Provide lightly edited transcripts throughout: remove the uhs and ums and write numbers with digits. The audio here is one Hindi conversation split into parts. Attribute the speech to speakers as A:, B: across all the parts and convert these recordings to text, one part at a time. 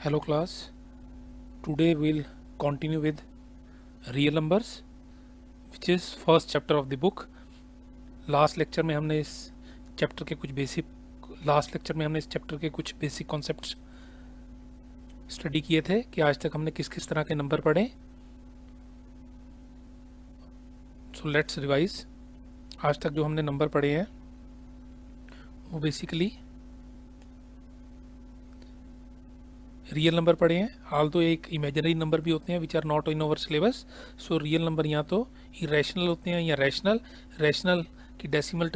A: Hello class, today we'll continue with real numbers which is first chapter of the book. Last lecture में हमने इस चैप्टर के कुछ बेसिक कॉन्सेप्ट्स स्टडी किए थे कि आज तक हमने किस किस तरह के नंबर पढ़े. So let's revise. आज तक जो हमने नंबर पढ़े हैं वो बेसिकली रियल नंबर पढ़े हैं. आल तो एक इमेजिनरी नंबर भी होते हैं which are not in over syllabus. So real number या तो इरेशनल होते हैं या रैशनल. रैशनल की डेसिमल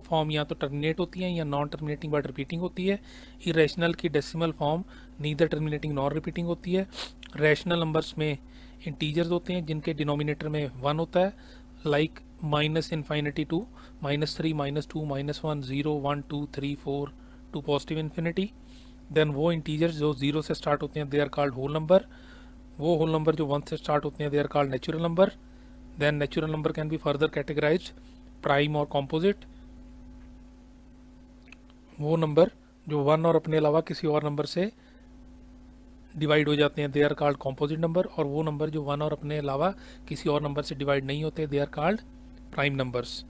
A: फॉर्म या तो टर्मिनेट होती है या नॉन टर्मिनेटिंग बट रिपीटिंग होती है. इरेशनल की decimal form neither terminating non repeating होती है. रैशनल नंबर्स में इंटीजर्स होते हैं जिनके डिनोमिनेटर में 1 होता है, like minus infinity to -3 -2 -1 0 1 2 3 4 to positive infinity. Then वो इंटीजर्स जो 0 से स्टार्ट होते हैं they are called whole number. वो होल नंबर जो 1 से स्टार्ट होते हैं they are called natural number. Then natural number can be further categorized prime और कॉम्पोजिट. वो नंबर जो 1 और अपने अलावा किसी और नंबर से डिवाइड हो जाते हैं they are called composite number. और वो नंबर जो 1 और अपने अलावा किसी और नंबर से डिवाइड नहीं होते they are called prime numbers.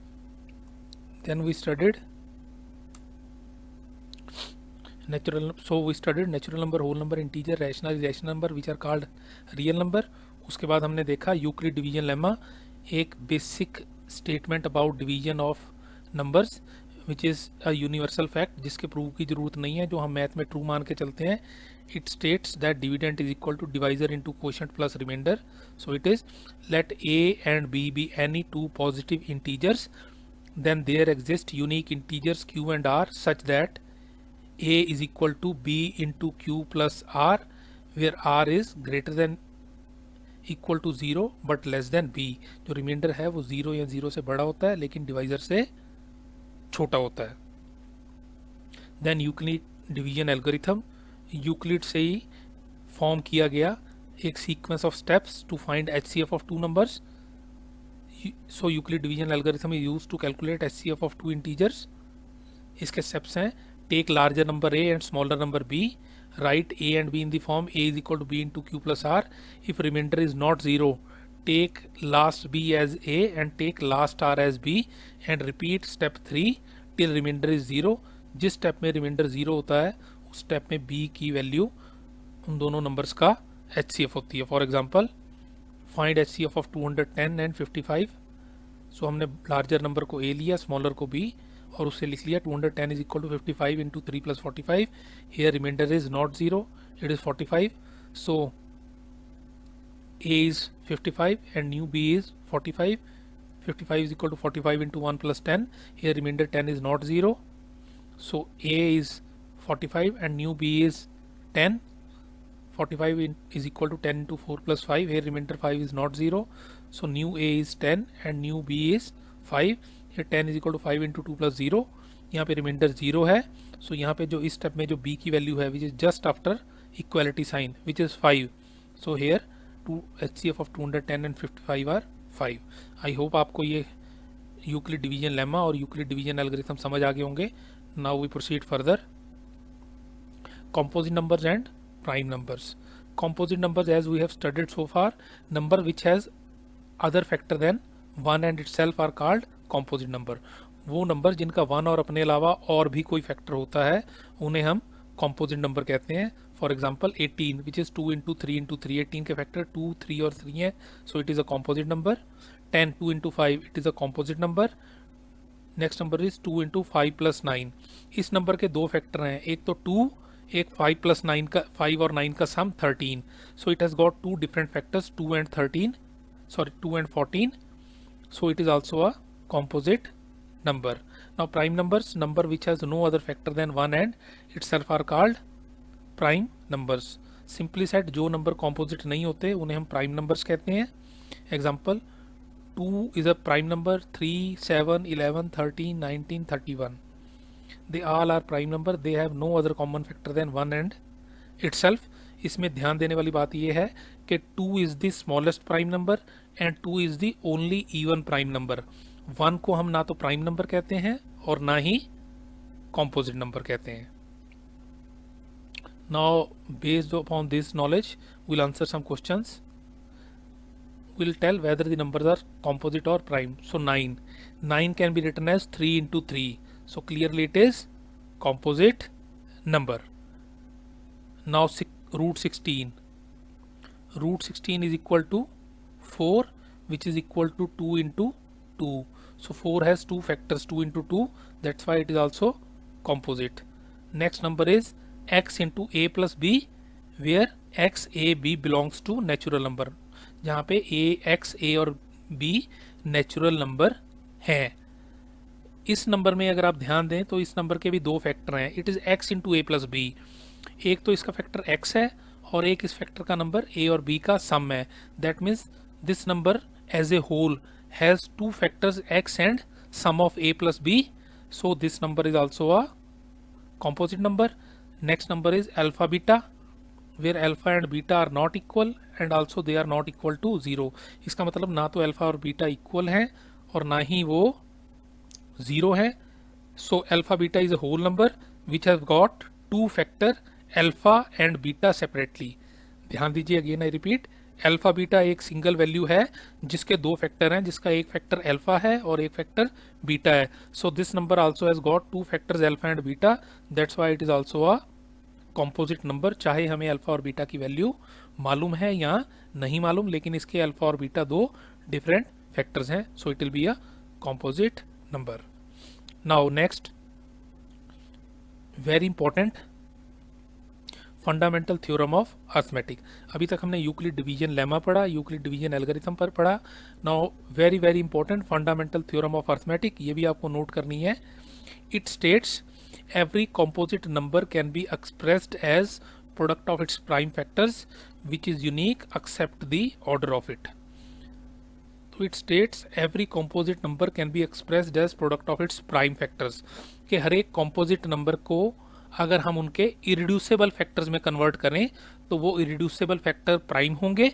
A: Then we studied natural number, whole number, integer, rational, irrational number which are called real number. उसके बाद हमने देखा यूक्लिड डिवीजन लेमा, एक basic statement about division of numbers which is a universal fact जिसके प्रूव की ज़रूरत नहीं है, जो हम मैथ में ट्रू मान के चलते हैं. It states that dividend is equal to divisor into quotient plus remainder. So it is let a and b any two positive integers, then there exist unique integers q and r such that a is equal to b into q plus r, where r is greater than equal to 0 but less than b. जो रिमाइंडर है वो 0 या 0 से बड़ा होता है लेकिन डिवाइजर से छोटा होता है. Then Euclid division algorithm, Euclid से ही फॉर्म किया गया एक sequence of steps to find HCF of two numbers. So Euclid division algorithm is used to calculate HCF of two integers. इसके steps हैं take larger number a and smaller number b, write a and b in the form a is equal to b into q plus r. If remainder is not 0, take last b as a and take last r as b and repeat step 3 till remainder is 0. जिस step में remainder 0 होता है उस step में b की value उन दोनों numbers का HCF होती है. For example, find HCF of 210 and 55. So हमने लार्जर नंबर को a लिया, स्मॉलर को b और उससे लिख लिया 210 is equal to 55 into 3 plus 45. Here remainder is not 0, it is 45. So a is 55 and new b is 45. 55 is equal to 45 into 1 plus 10. Here remainder 10 is not 0. So a is 45 and new b is 10. 45 is equal to 10 into 4 plus 5. Here remainder 5 is not 0. So new a is 10 and new b is 5. Here 10 is equal to 5 into 2 plus 0. यहाँ पे रिमाइंडर 0 है. सो यहाँ पे जो इस स्टेप में जो b की वैल्यू है which is just after equality sign which is 5. So here HCF of 210 and 55 are 5. I hope आपको ये यूक्लिड डिवीजन लेमा और यूक्लिड डिवीजन एल्गोरिथम समझ आ गए होंगे. Now we proceed further. Composite numbers and prime numbers. Composite numbers, as we have studied so far, number which has other factor than 1 and itself are called composite number. वो नंबर जिनका 1 और अपने अलावा और भी कोई फैक्टर होता है उन्हें हम composite number कहते हैं. For example 18 which is 2 into 3 into 3. 18 के फैक्टर 2, 3 और 3 है, सो it is a composite number. 10 2 into 5 it is a composite number. Next number is 2 into 5 plus 9. इस नंबर के दो फैक्टर हैं, एक तो 2, एक 5 प्लस 9 का 5 और 9 का sum 13. So it has got two different factors 2 and 14. So it is also a composite number. Now prime numbers, number which has no other factor than 1 and itself are called prime numbers. Simply set जो नंबर कॉम्पोजिट नहीं होते उन्हें हम प्राइम नंबर्स कहते हैं. Example 2 is a prime number, 3, 7, 11, 13, 19, 31. They all are prime number. They have no other common factor than 1 and itself. इसमें ध्यान देने वाली बात यह है कि 2 is the smallest prime number and 2 is the only even prime number. 1 को हम ना तो प्राइम नंबर कहते हैं और ना ही कॉम्पोजिट नंबर कहते हैं. Now based upon this knowledge we'll answer some questions. We'll tell whether the numbers are composite or prime. So 9 can be written as 3 into 3, so clearly it is composite number. Now root 16 is equal to 4, which is equal to 2 into 2. So 4 has two factors, 2 into 2, that's why it is also composite. Next number is x into a plus b, where x, a, b belongs to natural number, जहाँ पे x, a और b नेचुरल नंबर हैं. इस नंबर में अगर आप ध्यान दें तो इस नंबर के भी दो फैक्टर हैं. It is x into a plus b. एक तो इसका फैक्टर x है और एक इस फैक्टर का नंबर a और b का सम है. That means this number as a whole has two factors x and sum of a plus b. So this number is also a composite number. Next number is alpha beta, where alpha and beta are not equal and also they are not equal to 0. इसका मतलब ना तो अल्फा और बीटा इक्वल हैं और ना ही वो 0 है. So alpha beta is a whole number which has got two factor alpha and beta separately. ध्यान दीजिए, again I repeat, alpha beta एक सिंगल वैल्यू है जिसके दो फैक्टर हैं, जिसका एक फैक्टर अल्फा है और एक फैक्टर बीटा है. सो this number also has got two factors alpha and beta, that's why it is also a composite number. चाहे हमें अल्फा और बीटा की वैल्यू मालूम है या नहीं मालूम, लेकिन इसके अल्फा और बीटा दो डिफरेंट फैक्टर्स हैं, so it will be a composite number. Now next very important, fundamental theorem of arithmetic. अभी तक हमने यूक्लिड डिवीजन लेमा पढ़ा, यूक्लिड डिवीजन एल्गोरिथम पर पढ़ा. Now very very important fundamental theorem of arithmetic, ये भी आपको नोट करनी है. It states every composite number can be expressed as product of its prime factors which is unique except the order of it. So it states every composite number can be expressed as product of its prime factors, कि हर एक composite number को अगर हम उनके irreducible factors में convert करें तो वो irreducible factor prime होंगे,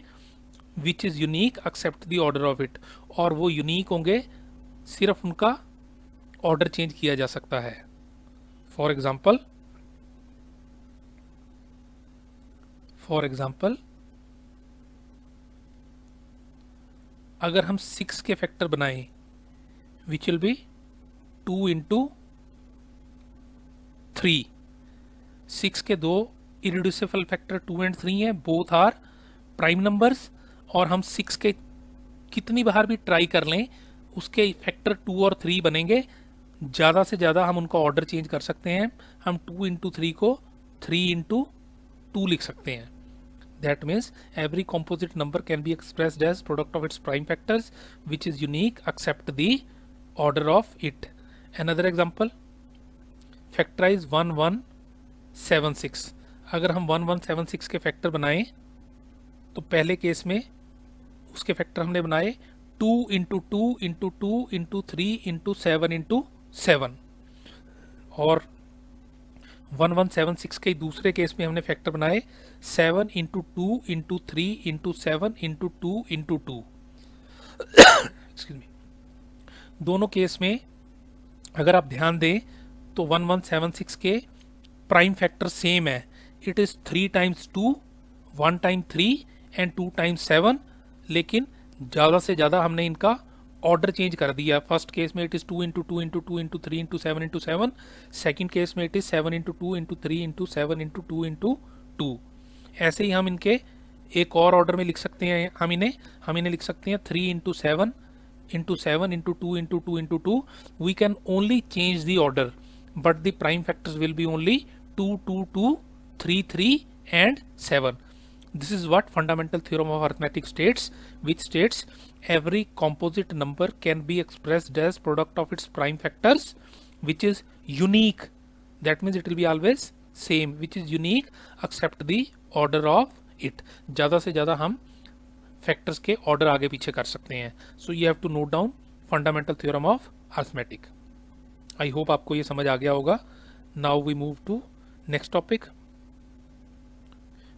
A: which is unique except the order of it, और वो unique होंगे, सिर्फ उनका order change किया जा सकता है. For example, अगर हम 6 के फैक्टर बनाएं विच विल बी 2 इंटू 3. 6 के दो इरिड्यूसिबल फैक्टर 2 एंड 3 हैं, बोथ आर प्राइम नंबर्स, और हम 6 के कितनी बार भी ट्राई कर लें उसके फैक्टर 2 और 3 बनेंगे. ज़्यादा से ज़्यादा हम उनका ऑर्डर चेंज कर सकते हैं. हम 2 इंटू 3 को 3 इंटू 2 लिख सकते हैं. That means every composite number can be expressed as product of its prime factors which is unique except the order of it. Another example, factorise 1176. अगर हम 1176 के फैक्टर बनाएं तो पहले केस में उसके फैक्टर हमने बनाए 2 into 2 into 2 into 3 into 7 into 7, और 1176 के दूसरे केस में हमने फैक्टर बनाए 7 into 2 into 3 into 7 into 2 into 2. Excuse me. दोनों केस में अगर आप ध्यान दें तो 1176 के प्राइम फैक्टर सेम है. It is 3 times 2, 1 time 3 and 2 times 7, लेकिन ज़्यादा से ज़्यादा हमने इनका ऑर्डर चेंज कर दिया. फर्स्ट केस में it is 2 into 2 into 2 into 3 into 7 into 7. Second case में it is 7 into 2 into 3 into 7 into 2 into 2. ऐसे ही हम इनके एक और ऑर्डर में लिख सकते हैं. हम इन्हें लिख सकते हैं 3 into 7 into 7 into 2 into 2 into 2. We can only change the order but the prime factors will be only 2 2 2 3 3 and 7. This is what fundamental theorem of arithmetic states, which states every composite number can be expressed as product of its prime factors which is unique. That means it will be always same, which is unique except the order of it. ज़्यादा से ज़्यादा हम फैक्टर्स के ऑर्डर आगे पीछे कर सकते हैं. So you have to note down fundamental theorem of arithmetic. I hope आपको ये समझ आ गया होगा. Now we move to next topic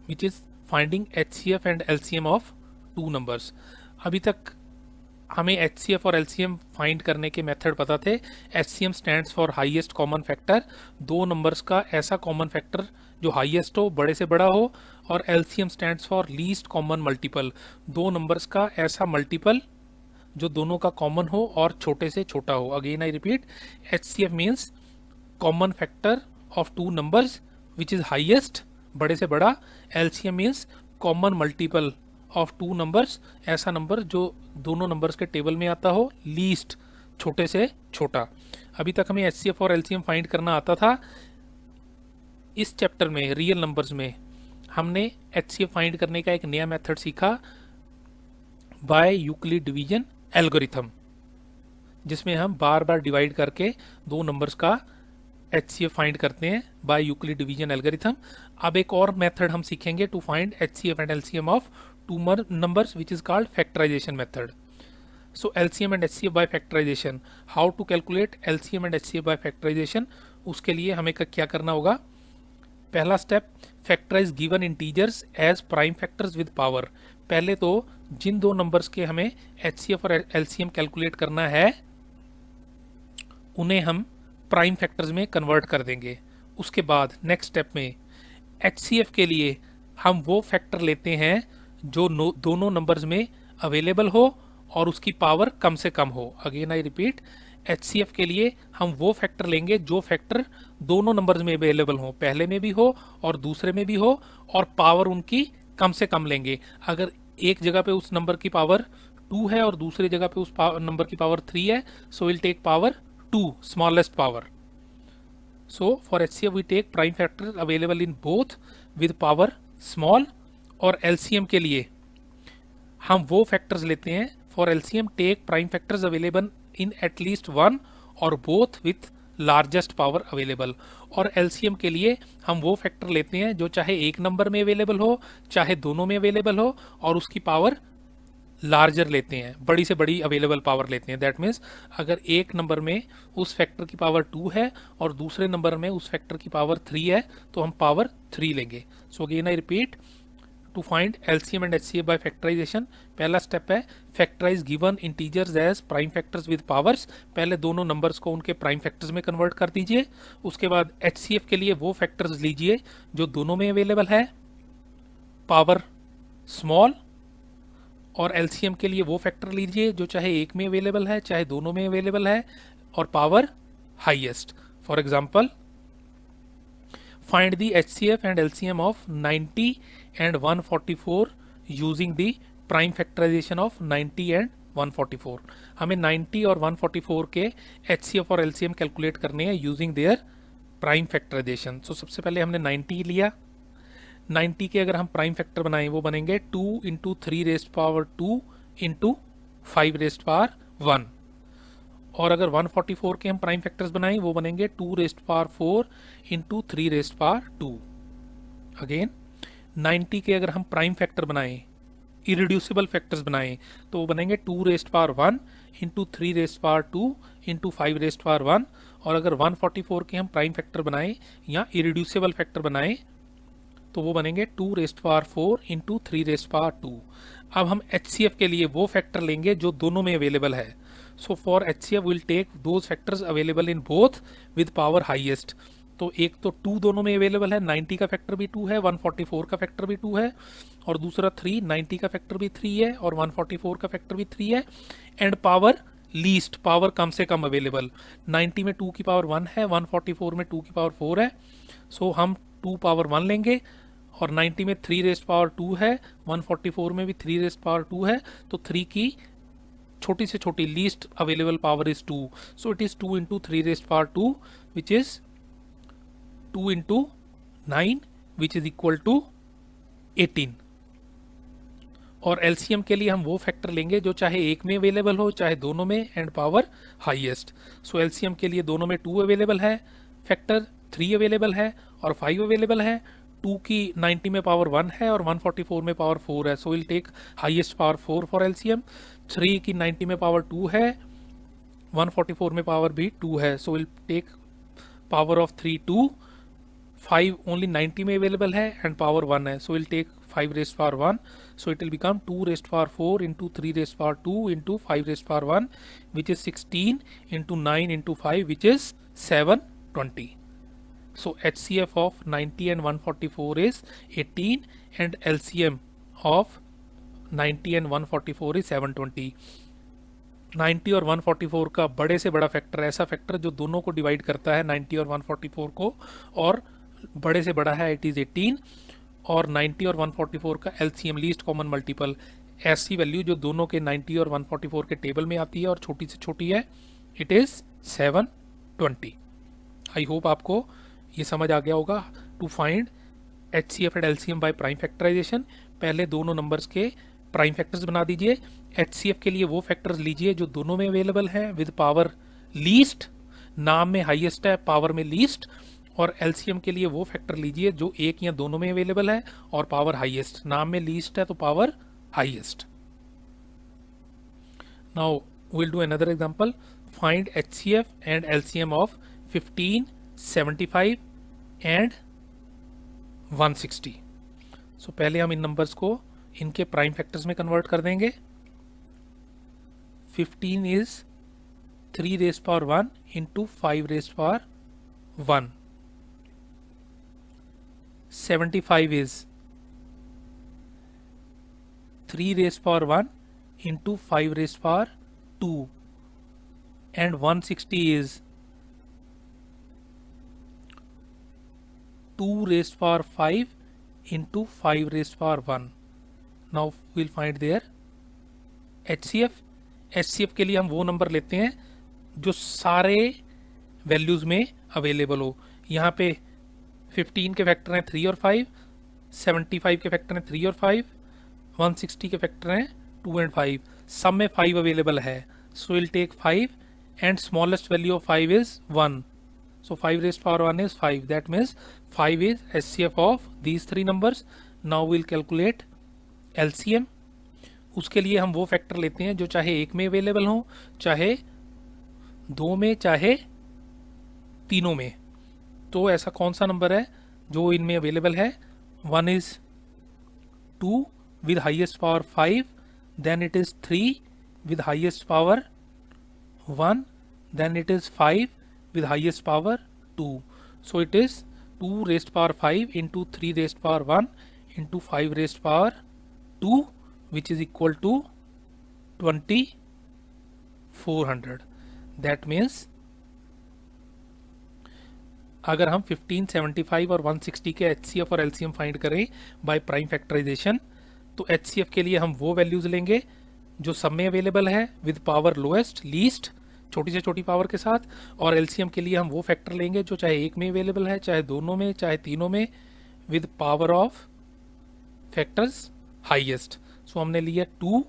A: which is finding HCF and LCM of two numbers. अभी तक हमें HCF और LCM फाइंड करने के मेथड पता थे। HCM stands for highest common factor, दो नंबर्स का ऐसा कॉमन फैक्टर जो हाईएस्ट हो, बड़े से बड़ा हो, और LCM stands for least common multiple, दो नंबर्स का ऐसा मल्टीपल जो दोनों का कॉमन हो और छोटे से छोटा हो। Again I repeat, HCF means common factor of two numbers which is highest, बड़े से बड़ा। LCM means common multiple of two numbers, ऐसा नंबर जो दोनों नंबर्स के टेबल में आता हो, लीस्ट छोटे से छोटा। अभी तक हमें HCF और LCM फाइंड करना आता था। इस चैप्टर में रियल नंबर्स में हमने HCF फाइंड करने का एक नया मेथड सीखा, बाय यूक्लिड डिवीजन एल्गोरिथम, जिसमें हम बार बार डिवाइड करके दो नंबर्स का HCF फाइंड करते हैं बाय यूक्लिड डिवीजन एल्गोरिथम। अब एक और मेथड हम सीखेंगे to find HCF and LCM of two numbers which is called factorization method. So LCM and HCF by factorization, how to calculate LCM and HCF by factorization, उसके लिए हमें क्या करना होगा। पहला step, factorise given integers as prime factors with power. पहले तो जिन दो नंबर्स के हमें HCF और LCM कैलकुलेट करना है उन्हें हम प्राइम फैक्टर्स में कन्वर्ट कर देंगे। उसके बाद नेक्स्ट स्टेप में HCF के लिए हम वो फैक्टर लेते हैं जो दोनों नंबर्स में अवेलेबल हो और उसकी पावर कम से कम हो। अगेन आई रिपीट, HCF के लिए हम वो फैक्टर लेंगे जो फैक्टर दोनों नंबर्स में अवेलेबल हो, पहले में भी हो और दूसरे में भी हो, और पावर उनकी कम से कम लेंगे। अगर एक जगह पे उस नंबर की पावर 2 है और दूसरी जगह पे उस नंबर की पावर 3 है, so will take power 2, smallest power. So for HCF we take prime factor available in both with power small. और LCM के लिए हम वो फैक्टर्स लेते हैं, for LCM take prime factors available in at least 1 और both with largest power available. और LCM के लिए हम वो फैक्टर लेते हैं जो चाहे एक नंबर में अवेलेबल हो, चाहे दोनों में अवेलेबल हो, और उसकी पावर लार्जर लेते हैं, बड़ी से बड़ी अवेलेबल पावर लेते हैं। दैट मीन्स अगर एक नंबर में उस फैक्टर की पावर 2 है और दूसरे नंबर में उस फैक्टर की पावर 3 है, तो हम पावर 3 लेंगे। So again I repeat, to find LCM and HCF by factorisation, पहला स्टेप है factorise given integers as prime factors with powers. पहले दोनों नंबर्स को उनके प्राइम फैक्टर्स में कन्वर्ट कर दीजिए। उसके बाद HCF के लिए वो फैक्टर्स लीजिए जो दोनों में अवेलेबल है, पावर स्मॉल, और LCM के लिए वो फैक्टर लीजिए जो चाहे एक में अवेलेबल है, चाहे दोनों में अवेलेबल है, और power highest. For example, find the HCF and LCM of 90 and 144 using the prime factorization of 90 and 144। हमें 90 और 144 के HCF और LCM कैलकुलेट करने हैं यूजिंग देयर प्राइम फैक्टराइजेशन। सो सबसे पहले हमने 90 लिया। 90 के अगर हम प्राइम फैक्टर बनाएं वो बनेंगे 2 into 3 rest power 2 into 5 rest power 1। और अगर 144 के हम प्राइम फैक्टर्स बनाएं वो बनेंगे 2 rest power 4 into 3 rest power 2। Again 90 के अगर हम प्राइम फैक्टर बनाएं, इरिड्यूसिबल फैक्टर्स बनाएं, तो वो बनेंगे 2 rest power 1 into 3 rest power 2 into 5 rest power 1। और अगर 144 के हम प्राइम फैक्टर बनाएं या इरिड्यूसिबल फैक्टर बनाएं तो वो बनेंगे 2 rest power 4 into 3 rest power 2। अब हम HCF के लिए वो फैक्टर लेंगे जो दोनों में अवेलेबल है। So for HCF we'll take those factors available in both with power highest। तो एक तो 2 दोनों में अवेलेबल है, 90 का फैक्टर भी 2 है, 144 का फैक्टर भी 2 है, और दूसरा 3, 90 का फैक्टर भी 3 है और 144 का फैक्टर भी 3 है, एंड पावर लीस्ट, पावर कम से कम अवेलेबल। 90 में 2 की पावर 1 है, 144 में 2 की पावर 4 है, सो हम 2 पावर 1 लेंगे। और 90 में 3 रेस्ट पावर 2 है, 144 में भी 3 रेस्ट पावर 2 है, तो 3 की छोटी से छोटी least available power is 2। So it is 2 into 3 rest power 2 which is 2 into 9 which is equal to 18। और LCM के लिए हम वो फैक्टर लेंगे जो चाहे एक में अवेलेबल हो, चाहे दोनों में, and power highest. So LCM के लिए दोनों में 2 अवेलेबल है फैक्टर, 3 अवेलेबल है और 5 अवेलेबल है। 2 की 90 में पावर 1 है और 144 में पावर 4 है, so will take highest power 4 for LCM। 3 की 90 में पावर 2 है, 144 में पावर भी 2 है, so will take power of 3 2। 5 only 90 में अवेलेबल है एंड पावर 1 है, so will take 5 raised power 1. So it will become 2 raised power 4 into 3 raised power 2 into 5 raised power 1, which is 16 into 9 into 5, which is 720. So HCF of 90 and 144 is 18 and LCM of 90 and 144 is 720. 90 और 144 का बड़े से बड़ा फैक्टर, ऐसा फैक्टर जो दोनों को डिवाइड करता है 90 और 144 को, और बड़े से बड़ा है, इट इज़ 18, और 90 और 144 का एलसीएम लीस्ट कॉमन मल्टीपल, ऐसी वैल्यू जो दोनों के 90 और 144 के टेबल में आती है और छोटी से छोटी है, इट इज़ 720. आई होप आपको ये समझ आ गया होगा. To find HCF and LCM by prime factorisation, पहले दोनों नंबर्स के प्राइम फैक्टर्स बना दीजिए. HCF के लिए वो फैक्टर्स लीजिए जो दोनों में अवेलेबल है विद पावर लीस्ट, नाम में हाईएस्ट है, पावर में लीस्ट, और LCM के लिए वो फैक्टर लीजिए जो एक या दोनों में अवेलेबल है और पावर हाईएस्ट, नाम में लीस्ट है तो power highest. Now we'll do another example. Find HCF and LCM of 15, 75 and 160. So पहले हम इन नंबर्स को इनके प्राइम फैक्टर्स में कन्वर्ट कर देंगे. 15 is 3 raised power 1 into 5 raised power 1. 75 is 3 raised power 1 into 5 raised power 2, and 160 is 2 raised power 5 into 5 raised power 1. Now we'll find their HCF. HCF के लिए हम वो नंबर लेते हैं जो सारे वैल्यूज में अवेलेबल हो. यहाँ पे 15 के फैक्टर हैं 3 और 5, 75 के फैक्टर हैं 3 और 5, 160 के फैक्टर हैं 2 एंड 5. सब में 5 अवेलेबल है, so we'll take 5 and smallest value of 5 is 1. So 5 raised power 1 is 5. That means 5 is HCF of these three numbers. Now we'll calculate LCM. उसके लिए हम वो फैक्टर लेते हैं जो चाहे एक में अवेलेबल हो, चाहे दो में, चाहे तीनों में. तो ऐसा कौन सा नंबर है जो इनमें अवेलेबल है? 1 is 2 with highest power 5, then it is 3 with highest power 1, then it is 5 with highest power 2. So it is 2 raised power 5 into 3 raised power 1 into 5 raised power 2, which is equal to 2400. That means अगर हम 15, 75 और 160 के HCF और LCM फाइंड करें बाय प्राइम फैक्टराइजेशन, तो HCF के लिए हम वो वैल्यूज लेंगे जो सब में अवेलेबल है विद पावर लोएस्ट, लीस्ट, छोटी से छोटी पावर के साथ, और LCM के लिए हम वो फैक्टर लेंगे जो चाहे एक में अवेलेबल है, चाहे दोनों में, चाहे तीनों में, with power of factors highest. So हमने लिया 2,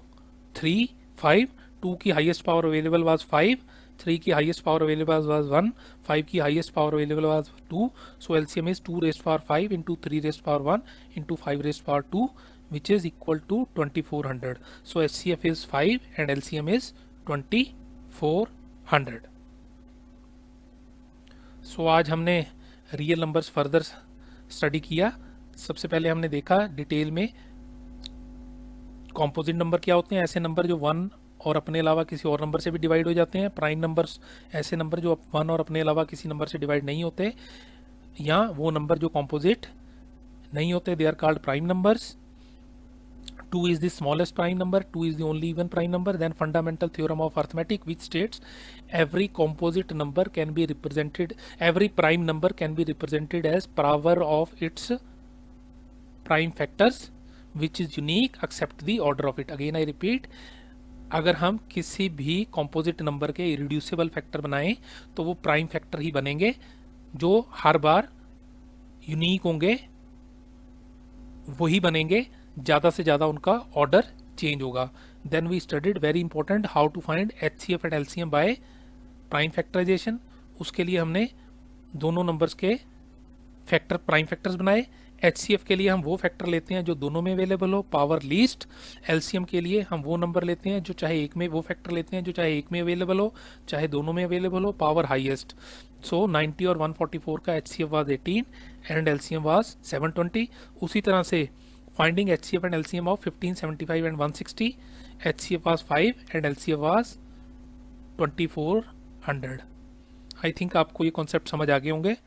A: 3, 5. 2 की हाईएस्ट पावर अवेलेबल वाज 5, 3 की हाईएस्ट पावर अवेलेबल वाज 1, 5 की highest power available was 2. So LCM is 2 raised power 5 into 3 raised power 1 into 5 raised power 2, which is equal to 2400. So HCF is 5 and LCM is 2400. So आज हमने रियल नंबर्स फर्दर स्टडी किया. सबसे पहले हमने देखा डिटेल में कॉम्पोजिट नंबर क्या होते हैं, ऐसे नंबर जो 1 और अपने अलावा किसी और नंबर से भी डिवाइड हो जाते हैं. प्राइम नंबर्स ऐसे नंबर जो 1 और अपने अलावा किसी नंबर से डिवाइड नहीं होते, या वो नंबर जो कॉम्पोजिट नहीं होते, they are called prime numbers. 2 is the smallest prime number, 2 is the only even prime number. Then fundamental theorem of arithmetic, which states every composite number can be represented, every prime number can be represented as power of its prime factors, which is unique except the order of it. Again I repeat, अगर हम किसी भी composite number के irreducible factor बनाएं तो वो prime factor ही बनेंगे जो हर बार यूनिक होंगे, वही बनेंगे, ज़्यादा से ज़्यादा उनका ऑर्डर चेंज होगा. Then we studied very important how to find HCF and LCM by prime factorisation. उसके लिए हमने दोनों नंबर्स के फैक्टर प्राइम फैक्टर्स बनाए. HCF के लिए हम वो फैक्टर लेते हैं जो दोनों में अवेलेबल हो, पावर लीस्ट. LCM के लिए हम वो नंबर लेते हैं जो चाहे एक में, वो फैक्टर लेते हैं जो चाहे एक में अवेलेबल हो, चाहे दोनों में अवेलेबल हो, पावर हाईएस्ट. सो 90 और 144 का HCF was 18 and LCM was 720. उसी तरह से finding HCF and LCM of 1575 and 160. HCF was 5 and LCF was 2400. I think आपको ये कॉन्सेप्ट समझ आ गए होंगे.